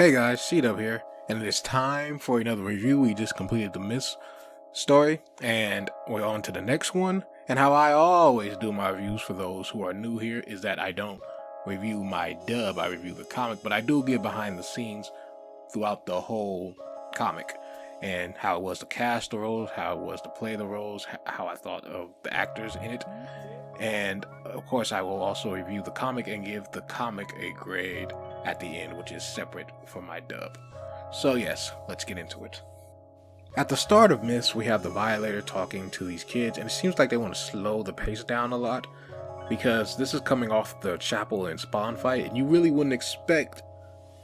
Hey guys, C-Dub here, and it is time for another review. We just completed the Miss story, and we're on to the next one. And how I always do my reviews for those who are new here is that I don't review my dub, I review the comic, but I do get behind the scenes throughout the whole comic, and how it was to cast the roles, how it was to play the roles, how I thought of the actors in it. And of course, I will also review the comic and give the comic a grade at the end, which is separate from my dub. So, yes, let's get into it. At the start of Miss, we have the Violator talking to these kids, and it seems like they want to slow the pace down a lot because this is coming off the Chapel and Spawn fight, and you really wouldn't expect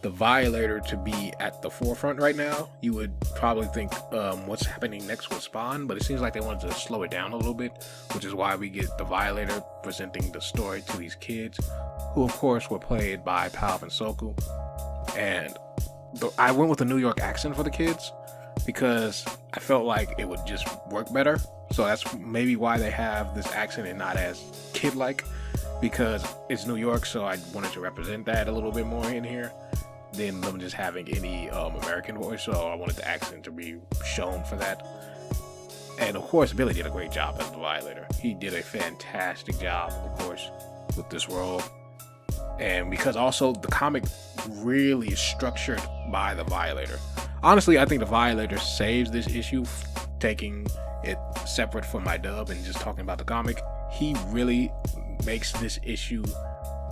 the Violator to be at the forefront right now. You would probably think what's happening next with Spawn, but it seems like they wanted to slow it down a little bit, which is why we get the Violator presenting the story to these kids, who of course were played by Palv and Soku. And I went with a New York accent for the kids because I felt like it would just work better. So that's maybe why they have this accent and not as kid-like, because it's New York, so I wanted to represent that a little bit more in here than them just having any American voice. So I wanted the accent to be shown for that. And of course, Billy did a great job as the Violator. He did a fantastic job, of course, with this role. And because also the comic really is structured by the Violator. Honestly, I think the Violator saves this issue, taking it separate from my dub and just talking about the comic. He really makes this issue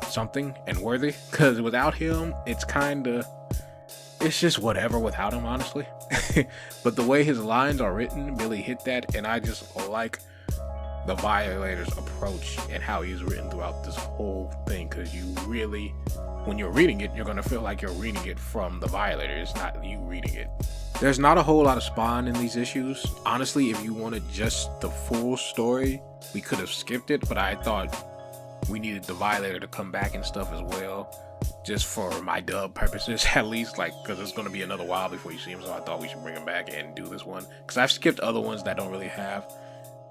something and worthy, because without him, it's just whatever without him, honestly. But the way his lines are written, Billy hit that, and I just like the Violator's approach and how he's written throughout this whole thing, because you really, when you're reading it, you're going to feel like you're reading it from the Violator. It's not you reading it. There's not a whole lot of Spawn in these issues. Honestly, if you wanted just the full story, we could have skipped it, but I thought we needed the Violator to come back and stuff as well, just for my dub purposes at least, like, because it's going to be another while before you see him, so I thought we should bring him back and do this one, because I've skipped other ones that don't really have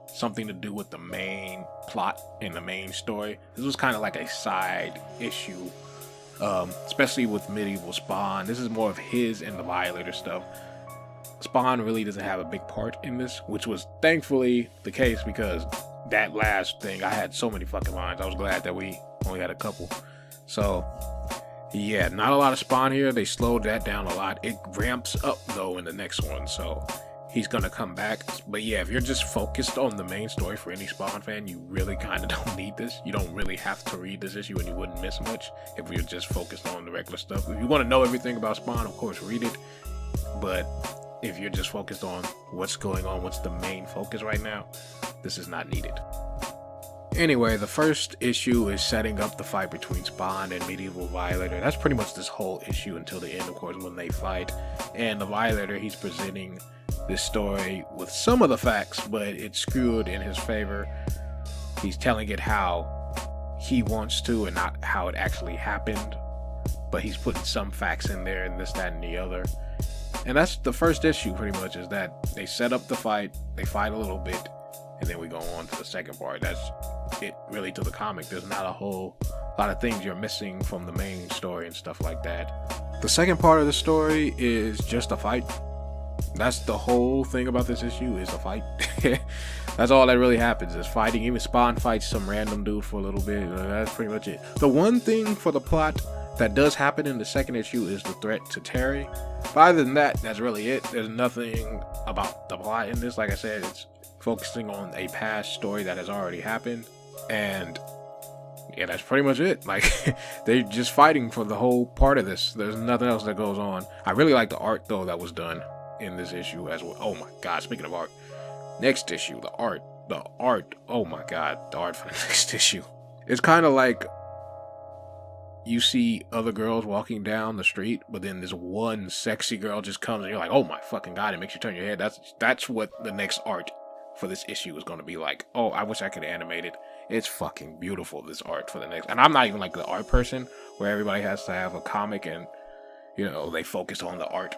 something to do with the main plot in the main story. This was kind of like a side issue, especially with Medieval Spawn. This is more of his and the Violator stuff. Spawn really doesn't have a big part in this, which was thankfully the case, because that last thing, I had so many fucking lines. I was glad that we only had a couple. So yeah, not a lot of Spawn here. They slowed that down a lot. It ramps up though in the next one, so he's gonna come back. But yeah, if you're just focused on the main story for any Spawn fan, you really kind of don't need this. You don't really have to read this issue, and you wouldn't miss much if you're just focused on the regular stuff. If you want to know everything about Spawn, of course, read it. But if you're just focused on what's going on, what's the main focus right now, this is not needed. Anyway, the first issue is setting up the fight between Spawn and Medieval Violator. That's pretty much this whole issue until the end, of course, when they fight. And the Violator, he's presenting this story with some of the facts, but it's skewed in his favor. He's telling it how he wants to and not how it actually happened, but he's putting some facts in there and this, that, and the other. And that's the first issue, pretty much, is that they set up the fight, they fight a little bit, and then we go on to the second part. That's it really to the comic. There's not a whole lot of things you're missing from the main story and stuff like that. The second part of the story is just a fight. That's the whole thing about this issue, is a fight. That's all that really happens, is fighting. Even Spawn fights some random dude for a little bit. That's pretty much it. The one thing for the plot that does happen in the second issue is the threat to Terry. But other than that, that's really it. There's nothing about the plot in this. Like I said, it's focusing on a past story that has already happened. And yeah, that's pretty much it. Like, they're just fighting for the whole part of this. There's nothing else that goes on. I really like the art, though, that was done in this issue as well. Oh my god, speaking of art, next issue, the art, oh my god, the art for the next issue. It's kind of like you see other girls walking down the street, but then this one sexy girl just comes and you're like, oh my fucking god, it makes you turn your head. That's what the next art for this issue is going to be like. Oh, I wish I could animate it. It's fucking beautiful, this art for the next. And I'm not even like the art person where everybody has to have a comic and, you know, they focus on the art.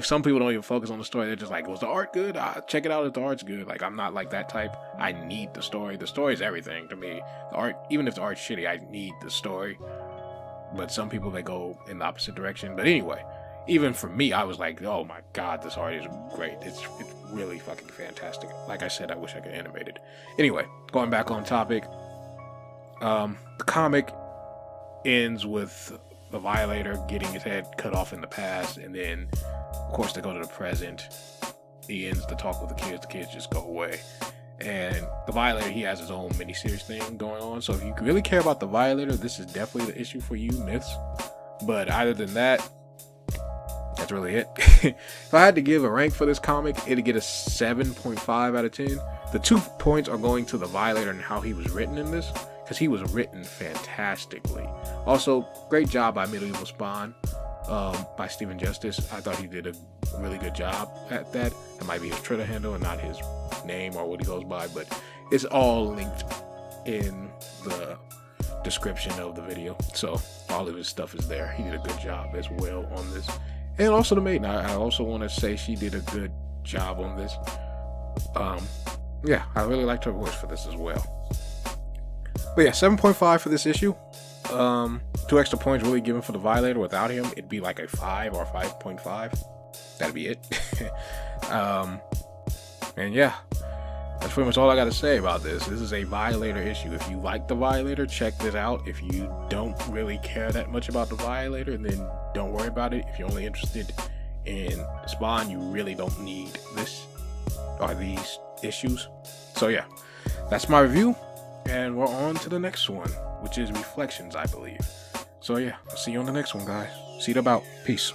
Some people don't even focus on the story. They're just like, was the art good? Check it out if the art's good. Like, I'm not like that type. I need the story. The story is everything to me. The art, even if the art's shitty, I need the story. but some people they go in the opposite direction. But anyway, even for me, I was like, oh my god, this art is great. It's really fucking fantastic. Like I said, I wish I could animate it. Anyway, going back on topic, the comic ends with the Violator getting his head cut off in the past, and then of course they go to the present. He ends the talk with the kids just go away. And the Violator, he has his own miniseries thing going on. So if you really care about the Violator, this is definitely the issue for you, Myths. But other than that, that's really it. If I had to give a rank for this comic, it'd get a 7.5 out of 10. The 2 points are going to the Violator and how he was written in this, because he was written fantastically. Also, great job by Medieval Spawn, by Stephen Justice. I thought he did a really good job at that. That might be his Twitter handle and not his name or what he goes by, but it's all linked in the description of the video, so all of his stuff is there. He did a good job as well on this. And also the maiden, I also want to say she did a good job on this. Yeah, I really liked her voice for this as well. But yeah, 7.5 for this issue. 2 extra points really given for the Violator. Without him, it'd be like a 5 or 5.5. That'd be it. And yeah, that's pretty much all I got to say about this. This is a Violator issue. If you like the Violator, check this out. If you don't really care that much about the Violator, then don't worry about it. If you're only interested in Spawn, you really don't need this or these issues. So yeah, that's my review, and we're on to the next one, which is Reflections, I believe. So yeah, I'll see you on the next one, guys. See you about. Peace.